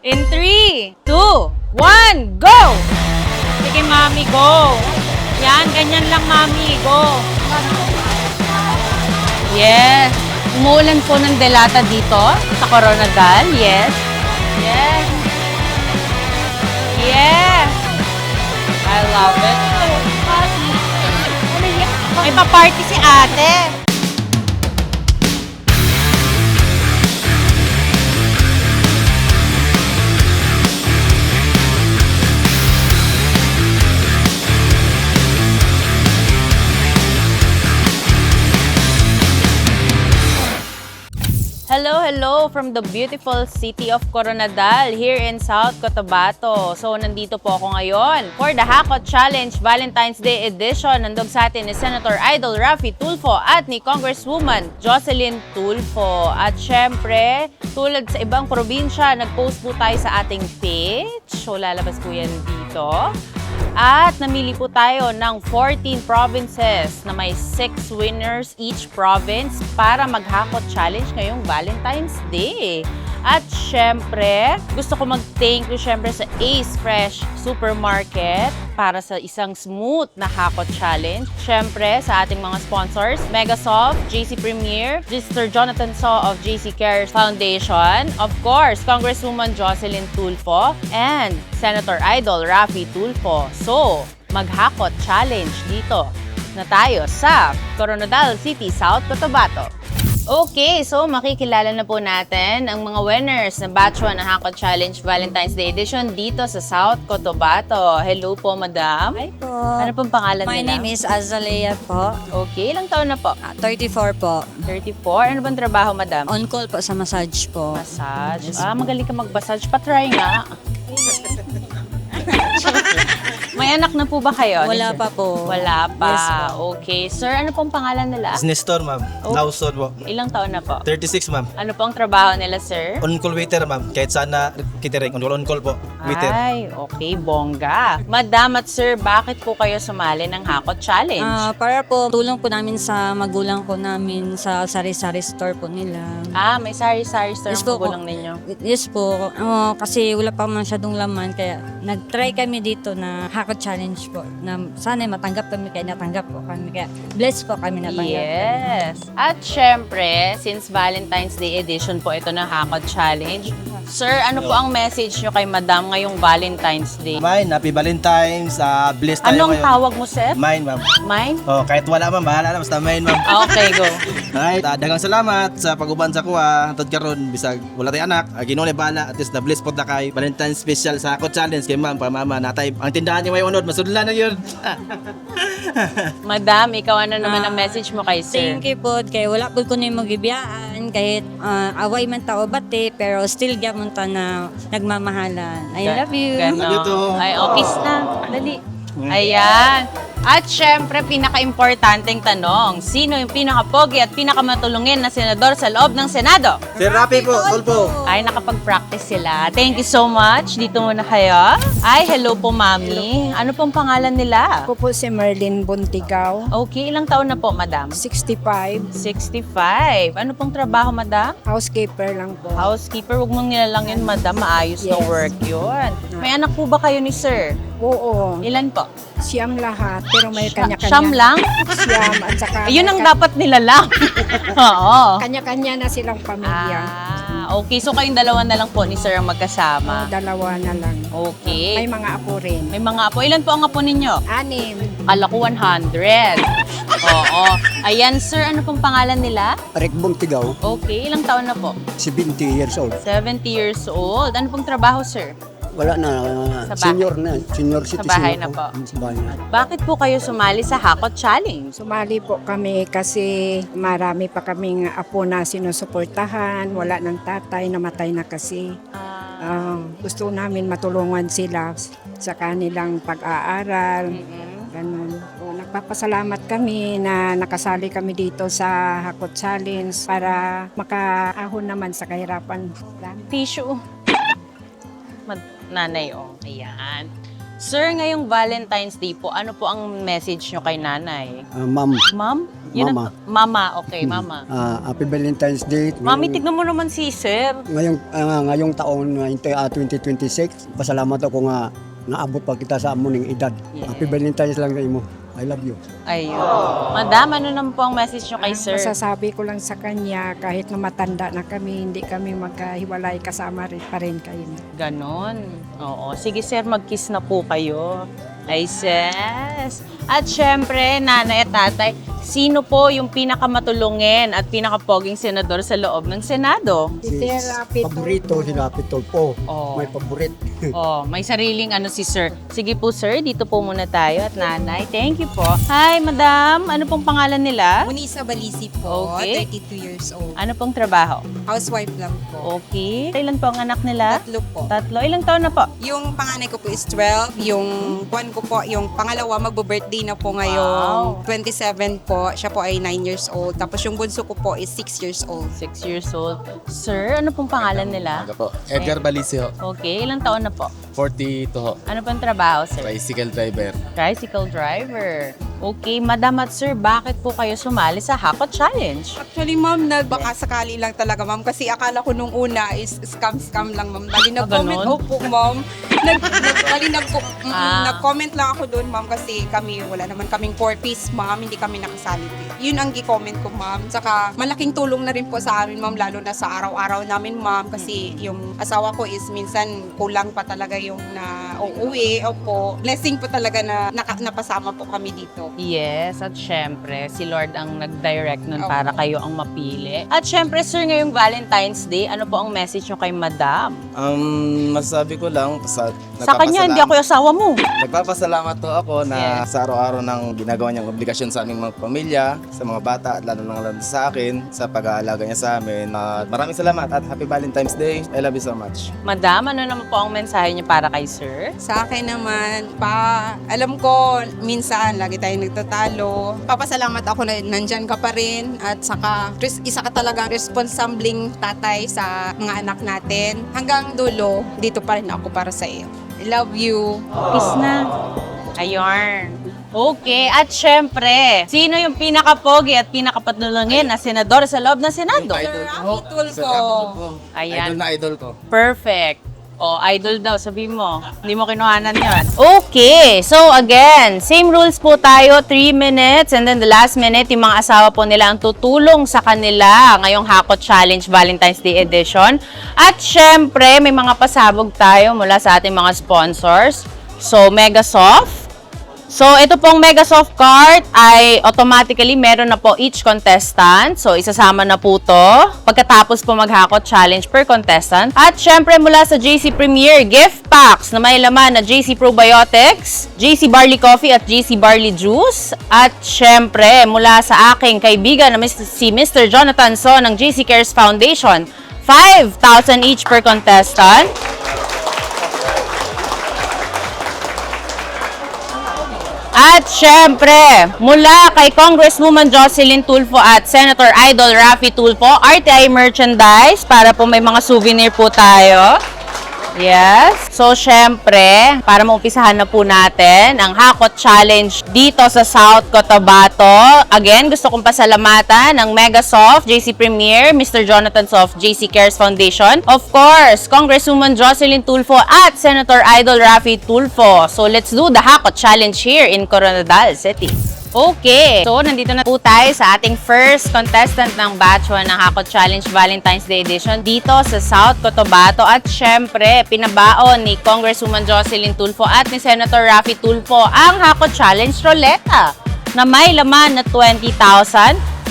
In 3, 2, 1, go! Sige, mami, go! Yan, ganyan lang, mami, go! Yes! Umuulan po ng delata dito sa Coronadal. Yes! Yes! Yes! I love it. May pa-party si ate. Hello from the beautiful city of Coronadal here in South Cotabato. So, nandito po ako ngayon for the Hakot Challenge Valentine's Day Edition. Nandog sa atin ni Senator Idol Raffy Tulfo at ni Congresswoman Jocelyn Tulfo. At syempre, tulad sa ibang probinsya, nag-post po tayo sa ating page. So, lalabas po yan dito. At namili po tayo ng 14 provinces na may 6 winners each province para mag-Hakot Challenge ngayong Valentine's Day. At syempre, gusto ko mag-thank you syempre sa Ace Fresh Supermarket para sa isang smooth na Hakot Challenge. Syempre, sa ating mga sponsors, Megasoft, JC Premier, Mr. Jonathan So of JC Cares Foundation, of course, Congresswoman Jocelyn Tulfo, and Senator Idol Raffy Tulfo. So, mag-Hakot Challenge dito na tayo sa Coronadal City, South Cotabato. Okay, so makikilala na po natin ang mga winners ng Batch 1 ng Hakot Challenge Valentine's Day Edition dito sa South Cotabato. Hello po, madam. Hi po. Ano pong pangalan My nila? name is Azalea po. Okay, ilang taon na po? 34 po. 34. Ano bang trabaho, madam? On call po sa massage po. Massage. Yes, Magaling ka mag-massage. Pa-try nga. May anak na po ba kayo? Wala pa po. Wala pa. Yes po. Okay. Sir, ano pong pangalan nila? Nestor, ma'am. Oh. Lawson po. Ilang taon na po? 36, ma'am. Ano pong trabaho nila, sir? On-call waiter, ma'am. Kahit sana kitering. On-call po. Waiter. Ay, okay, bongga. Madam at sir, bakit po kayo sumali ng Hakot Challenge? Para po tulong po namin sa magulang ko namin sa sari-sari store po nila. May sari-sari store Yes ang po, magulang ninyo. Yes po. Kasi wala pa masyadong laman kaya nag-try kami dito na Hakot Challenge po. Na sana matanggap kami kaya natanggap po kami. Kaya blessed po kami natanggap. Yes. At syempre, since Valentine's Day edition po ito ng Hakot Challenge, sir, ano po ang message nyo kay madam ngayong Valentine's Day? Mine, happy Valentine's. Blessed tayo Anong ngayon. tawag mo, sir? Mine, ma'am. Mine? Oh, kahit wala, ma'am. Bahala na. Basta mine, ma'am. Okay, go. Ay, dagang salamat sa pag-uban sa kuha. Hantod karon bisag wala tay anak. Ginoo ni bala at least na bless pod na kay Valentine's special sa Hakot Challenge kay ma'am pa mama natay. Ang tindahan niya may unod masudlan na yun. Madam, ikaw ano naman ang message mo kay sir? Thank you po. Kaya wala po ko na yung magibiyaan. Kahit away man tao bati, pero still gamon ta na nagmamahalan. I love you. Ganon. Love you too. Ay, kiss na. Dali. Ayan. At syempre, pinaka-importanteng tanong, sino yung pinaka-pogi at pinaka-matulungin na senador sa loob ng Senado? Sir Rapi po, Tulfo. Ay, nakapag-practice sila. Thank you so much. Dito muna kayo. Ay, hello po, mami. Ano pong pangalan nila? Ako po si Merlin Buntigaw, Okay, ilang taon na po, madam? 65, 65. Ano pong trabaho, madam? housekeeper lang po. Housekeeper. Huwag mong nilalang yun, madam. Maayos na Yes. work yun. May anak po ba kayo ni sir? Oo, Ilan po? siyam lahat, pero may kanya-kanya. Siyam lang? Siyam, at saka Ayun ang may dapat nilalang. Oo. kanya-kanya na silang pamilya. Okay. So kayong dalawa na lang po ni sir ang magkasama. Dalawa na lang. May Okay. mga apo rin. May mga apo. Ilan po ang apo ninyo? 6. Kala ko 100. Oo. Ayan, sir. Ano pong pangalan nila? Rick Buntigaw, Okay. Ilang taon na po? 70 years old. 70 years old. Ano pong trabaho, sir? Wala na, Sa bahay. senior citizen bahay na ako. po. Sa bahay na. Bakit po kayo sumali sa Hakot Challenge? Sumali po kami kasi marami pa kaming apo na sinusuportahan. Wala ng tatay, namatay na kasi. Gusto namin matulungan sila sa kanilang pag-aaral. Ganun. So, nagpapasalamat kami na nakasali kami dito sa Hakot Challenge para makaahon naman sa kahirapan. Tissue. Nanay, Ayan. Sir, ngayong Valentine's Day po, ano po ang message nyo kay nanay? Ma'am, Ma'am? Yun Mama. Mama, okay, mama. Happy Valentine's Day. Mami, tignan mo naman si sir. Ngayong taon, 2026, pasalamat ako nga naabot pa kita sa amon ng edad. Yes. Happy Valentine's lang kayo mo. I love you. Ayun. Madam, ano naman po ang message nyo kay sir? Masasabi ko lang sa kanya, kahit na matanda na kami, hindi kami magkahiwalay, kasama rin pa rin kayo. Ganon. Oo. Sige sir, mag-kiss na po kayo. Ay sis. At syempre, nanay at tatay, sino po yung pinakamatulungin at pinakapoging senador sa loob ng Senado? Si Sir Rapito. Paborito si Rapito po. Oh. May paborit. Oh, may sariling ano si sir. Sige po sir, dito po muna tayo at nanay. Thank you po. Hi, madam. Ano pong pangalan nila? Munisa Balisi po, Okay. 32 years old. Ano pong trabaho? Housewife lang po. Okay. Ilan po ang anak nila? Tatlo po. Tatlo. Ilang taon na po? Yung panganay ko po is 12. Yung buwan ko po, yung pangalawa, magbo-birthday na po ngayong 27 po. Siya po ay 9 years old. Tapos yung bunso ko po is 6 years old. 6 years old. Sir, ano pong pangalan nila? Aga po. Edgar Balicio, Okay. Ilang taon na po? 42 ho. Ano pong trabaho, sir? Tricycle driver. Tricycle driver. Okay, madam at sir, bakit po kayo sumali sa Hakot Challenge? Actually, ma'am, baka sakali lang talaga, ma'am. Kasi akala ko nung una is scam lang, ma'am. Bali, nag-comment, ganon? opo, ma'am. Ah. Nag-comment lang ako doon, ma'am, kasi kami, wala naman kaming 4-piece, ma'am. Hindi kami nakasali. Yun ang gi-comment ko, ma'am. Saka, malaking tulong na rin po sa amin, ma'am, lalo na sa araw-araw namin, ma'am. Kasi yung asawa ko is minsan kulang pa talaga yung na uuwi. Opo. Blessing po talaga na napasama po kami dito. Yes, at syempre, si Lord ang nag-direct nun Opo. para kayo ang mapili. At syempre, sir, ngayong Valentine's Day, ano po ang message nyo kay madam? Masasabi ko lang, Sa kanya, hindi ako yung asawa mo. Nagpapasalamat to ako na Yes. sa araw-araw ng ginagawa niyang obligasyon sa aming mga pamilya, sa mga bata at lalo na sa akin, sa pag-aalaga niya sa amin. Maraming salamat at Happy Valentine's Day. I love you so much. Madam, ano naman po ang mensahe niyo para kay sir? Sa akin naman, alam ko, minsan, lagi tayong nagtatalo. Papasalamat ako na nandyan ka pa rin at saka, isa ka talagang responsableng tatay sa mga anak natin. Hanggang dulo, dito pa rin ako para sa iyo. I love you. Kiss na. Ayun. Okay, at syempre, sino yung pinakapogi at pinakapatulungin na senador sa loob ng Senado? Idol Sir ko. Rapito po. Ayan. Idol na idol ko. Perfect. O, idol daw, sabi mo. Hindi mo kinuhanan yun. Okay, so again, same rules po tayo, 3 minutes, and then the last minute, yung mga asawa po nila ang tutulong sa kanila ngayong Hakot Challenge Valentine's Day Edition. At syempre, may mga pasabog tayo mula sa ating mga sponsors. So, Megasoft. So, ito pong Megasoft card ay automatically meron na po each contestant. So, isasama na po to pagkatapos po maghakot challenge per contestant. At syempre mula sa JC Premier gift packs na may laman na JC Probiotics, JC Barley Coffee at JC Barley Juice. At syempre mula sa aking kaibigan na si Mr. Jonathan So ng JC Cares Foundation, 5,000 each per contestant. At syempre, mula kay Congresswoman Jocelyn Tulfo at Senator Idol Raffy Tulfo, RTI merchandise para po may mga souvenir po tayo. Yes. So, syempre, para maumpisahan na po natin ang Hakot Challenge dito sa South Cotabato. Again, gusto kong pasalamatan ng Megasoft, JC Premier, Mr. Jonathan Soft, JC Cares Foundation. Of course, Congresswoman Jocelyn Tulfo at Senator Idol Raffy Tulfo. So, let's do the Hakot Challenge here in Coronadal City. Okay, so nandito na po tayo sa ating first contestant ng Batch 1 ng Hakot Challenge Valentine's Day Edition dito sa South Cotabato. At syempre, pinabaon ni Congresswoman Jocelyn Tulfo at ni Senator Raffy Tulfo ang Hakot Challenge Roleta na may laman na 20,000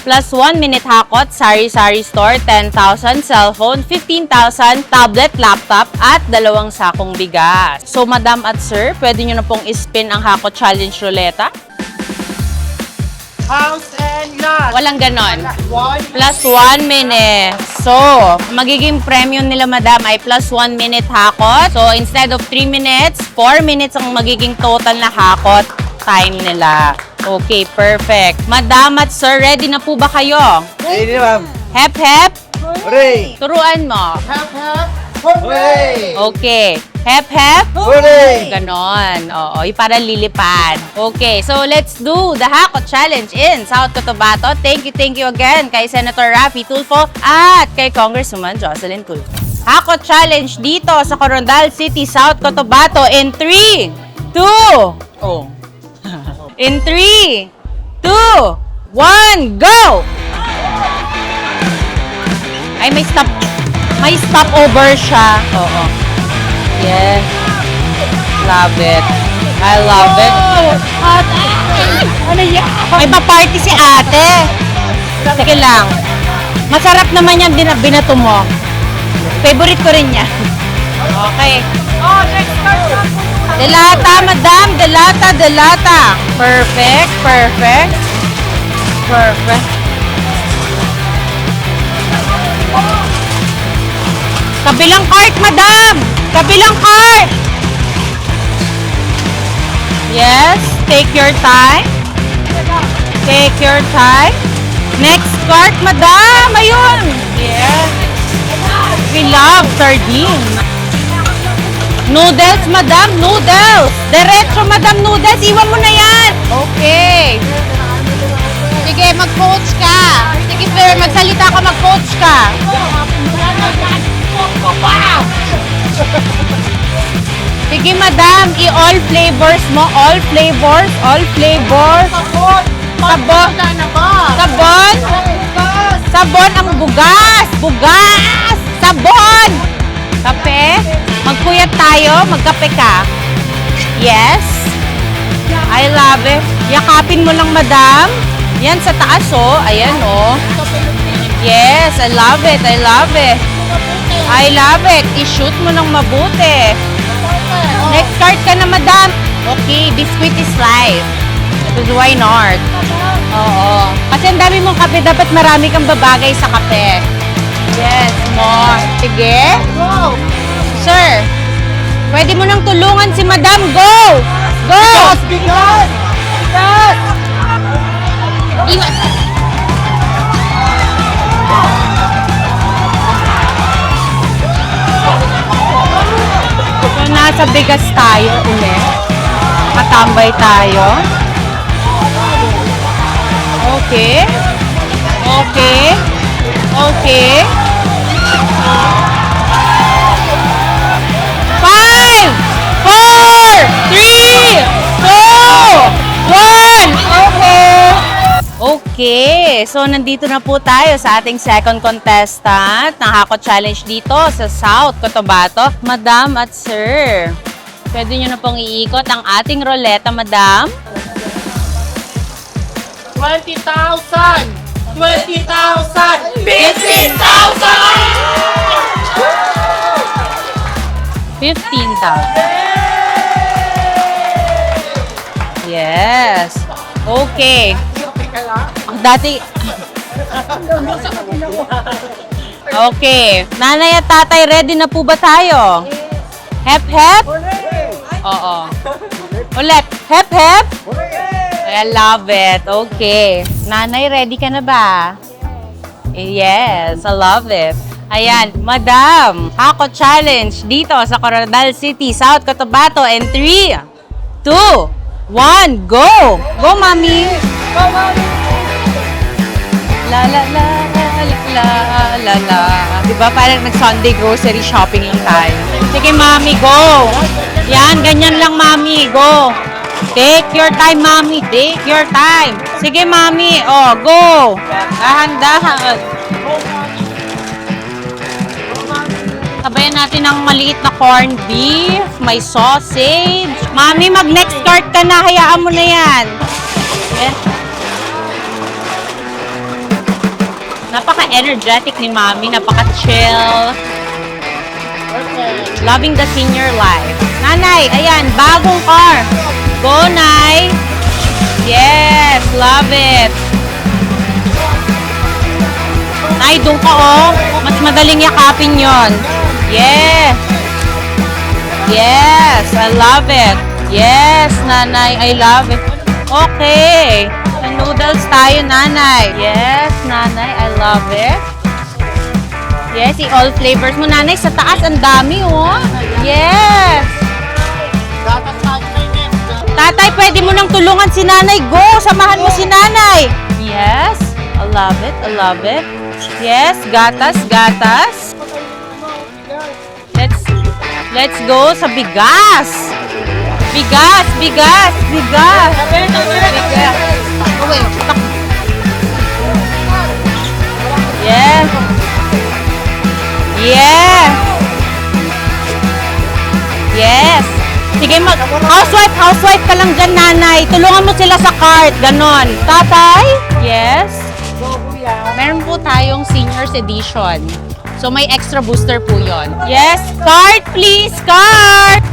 plus 1-minute hakot, sari-sari store, 10,000, cellphone, 15,000, tablet, laptop, at 2 sakong bigas. So, madam at sir, pwede nyo na pong ispin ang Hakot Challenge Roleta? House and lot! Walang ganon. Plus 1 minute. So, magiging premium nila madam ay plus 1 minute hakot. So, instead of 3 minutes, 4 minutes ang magiging total na hakot time nila. Okay, perfect. Madam at sir, ready na po ba kayo? Ready ma'am! Hep, hep. Hooray! Turuan mo. Hooray! Okay. Hep, hep? Hooray! Ganon. Oo, yung para lilipad. Okay, so let's do the Hakot Challenge in South Cotabato. Thank you again kay Senator Raffy Tulfo at kay Congresswoman Jocelyn Tulfo. Hakot Challenge dito sa Coronadal City, South Cotabato in 3, 2, in 3, 2, 1, go! Ay, may stopover siya. Oo. Yes. Love it. I love it. Ate! Ano yan? May pa-party si ate. Sige lang. Masarap naman yan binato mo. Favorite ko rin yan. Okay. Oh, next card. Delata, madam. Delata. Perfect. Kabilang cart, madam! Kabilang cart! Yes, take your time. Next cart, madam! Ayun! Yes. We love sardine. Noodles, madam! Noodles! Diretso, madam, noodles! Iwan mo na yan! Okay. Sige, mag-coach ka. Sige, sir, magsalita ka, mag-coach ka. Sige, madam, i-all flavors mo. All flavors. Sabon ang bugas. Sabon. Kape. Magpuyat tayo. Magkape ka. Yes. I love it. Yakapin mo lang, madam. Yan sa taas, oh. Ayan, oh. Yes, I love it. I-shoot mo ng mabuti. Next card ka na, madam. Okay, biscuit is life. Because why not? Oo. Kasi ang dami mong kape, dapat marami kang babagay sa kape. Yes, more. Sige. Go. Sir, pwede mo nang tulungan si madam. Go! Because! So, nasa bigas tayo ulit. Matambay tayo. Okay. 5, 4, 3, 2, 1. Okay. So, nandito na po tayo sa ating second contestant ng Hakot Challenge dito sa South Cotabato. Madam at sir, pwede nyo na pong iikot ang ating roleta, madam. 15,000. Yes. Okay. Dati... Okay. Nanay at tatay, ready na po ba tayo? Hep, hep? Oo. Ulit. Hep, hep? I love it. Okay. Nanay, ready ka na ba? Yes, I love it. Ayan, madam, Hakot Challenge dito sa Coronadal City, South Cotabato. And 3, 2, 1, go! Go, mami! La la la la la. Diba parang nag-Sunday grocery shopping lang tayo. Sige, mami, go! Yan, ganyan lang, mami, go! Take your time, mami. Take your time. Sige, mami. Oh, go. Dahan-dahan. Sabayan natin ng maliit na corned beef. May sausage. Mami, mag-next cart ka na. Hayaan mo na yan. Yeah. Napaka-energetic ni mami. Napaka-chill. Loving the senior life. Nanay, ayan, bagong car. Go, Nay! Yes! Love it! Nay, doon ka, oh. Mas madaling yakapin yon. Yes! Yes! I love it! Yes, Nanay! I love it! Okay! Sa noodles tayo, Nanay! Yes, Nanay! I love it! Yes, all flavors mo, Nanay. Sa taas, ang dami, oh! Yes! tulungan si nanay. Go! Samahan mo si nanay. Yes. I love it. I love it. Yes. Gatas, gatas. Let's go sa bigas. Bigas, bigas, bigas. Bigas. Yes. Yes. Yes. Sige, housewife ka lang dyan, nanay. Tulungan mo sila sa cart. Ganon. Tatay? Yes. Meron po tayong seniors edition. So, may extra booster po yon. Yes. Cart, please. Cart.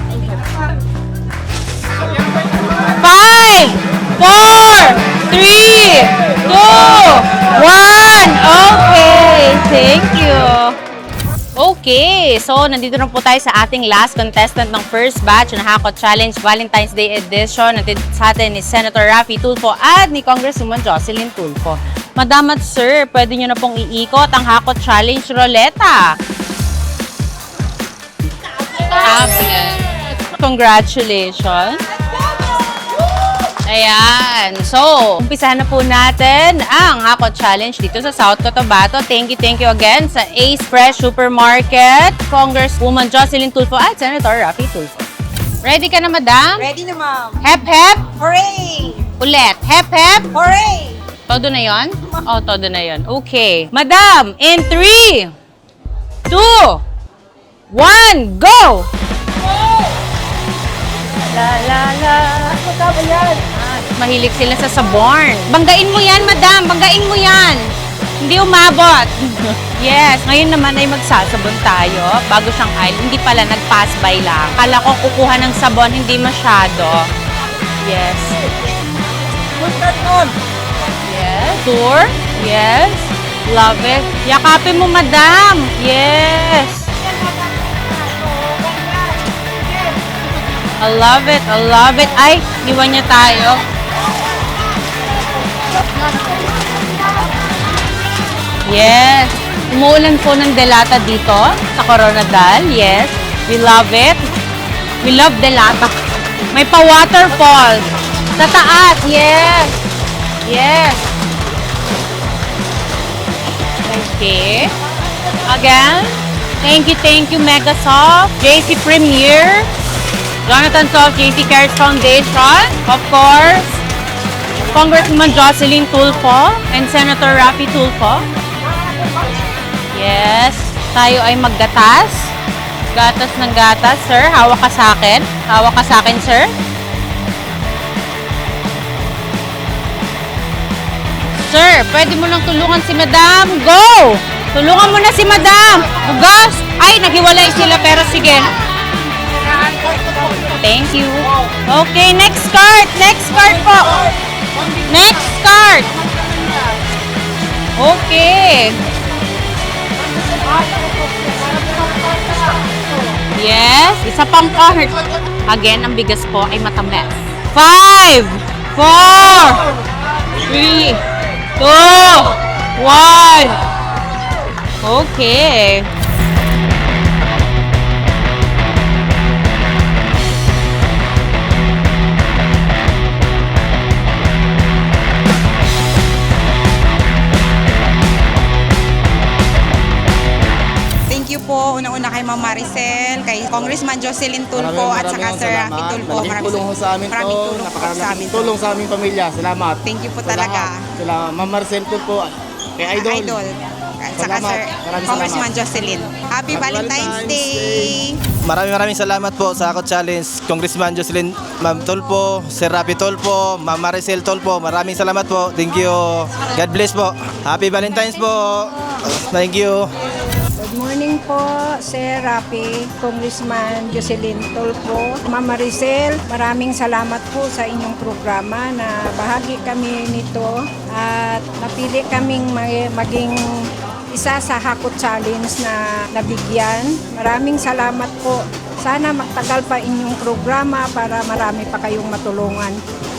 5, 4, 3, 2, 1. Okay. Thank you. Okay, so nandito na po tayo sa ating last contestant ng first batch ng Hakot Challenge Valentine's Day Edition. Nandito sa atin ni Senator Raffy Tulfo at ni Congresswoman Jocelyn Tulfo. Madam at sir, pwede nyo na pong iikot ang Hakot Challenge Roleta. Congratulations. Ayan. So, umpisahan na po natin ang Hakot Challenge dito sa South Cotabato. Thank you again sa Ace Fresh Supermarket, Congresswoman Jocelyn Tulfo at Senator Raffy Tulfo. Ready ka na, madam? Ready na, ma'am. Hep, hep. Hooray! Ulit. Hep, hep. Hooray! Todo na yon? Oh, todo na yon. Okay. Madam, in 3, 2, 1, go! La, la, la. Mahilig sila sa sabon. Banggain mo yan, madam. Banggain mo yan. Hindi umabot. Yes. Ngayon naman ay magsasabon tayo. Bago siyang aisle. Hindi pala, nag-pass by lang. Kala ko kukuha ng sabon, hindi masyado. Yes. Yes. Tour. Yes. Love it. Yakapin mo, madam. Yes. I love it. I love it. Ay, iwan niya tayo. Yes. Umuulan po ng delata dito sa Coronadal. Yes. We love it. We love delata. May pa-waterfall. Sa taas. Yes. Yes. Okay. Again. Thank you, Megasoft. JC Premier. Jonathan Soft, JC Cares Foundation. Of course, Congresswoman Jocelyn Tulfo and Senator Raffy Tulfo. Yes. Tayo ay maggatas. Gatas ng gatas, sir. Hawak ka sa akin. Hawak ka sa akin, sir. Sir, pwede mo nang tulungan si Madam. Go! Tulungan mo na si Madam. Ugas! Ay, naghiwalay sila pero sige. Thank you. Okay, next card. Next card po. Next card. Okay. Yes, isa pang card. Again, ang bigas po ay matamis. 5, 4, 3, 2, 1. Okay. Thank you po. Una-una kay Ma'am Maricel, kay Congressman Jocelyn Tulfo, at saka Sir Raffy Tulfo. Malaking tulong ho sa amin to. Maraming tulong po sa Napakalaking amin. tulong sa aming pamilya. Salamat. Thank you po Sa talaga. lahat. Sila Ma'am Marcel Tulfo, kay Idol. Idol. At saka Salamat. Sir Maraming Congressman salamat. Jocelyn. Happy Valentine's Day! Maraming salamat po sa Hakot Challenge. Congressman Jocelyn, Ma'am Tulfo, Sir Raffy Tulfo, Ma'am Maricel Tulfo. Maraming salamat po. Thank you. God bless po. Happy Valentine's po. Thank you. Good morning po, Sir Raffy, Congressman Jocelyn Tulfo, Ma'am Maricel. Maraming salamat po sa inyong programa na bahagi kami nito at napili kaming maging isa sa Hakot Challenge na nabigyan. Maraming salamat po. Sana magtagal pa inyong programa para marami pa kayong matulungan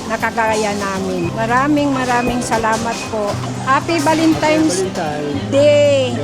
na kagaya namin. Maraming salamat po. Happy Valentine's Day!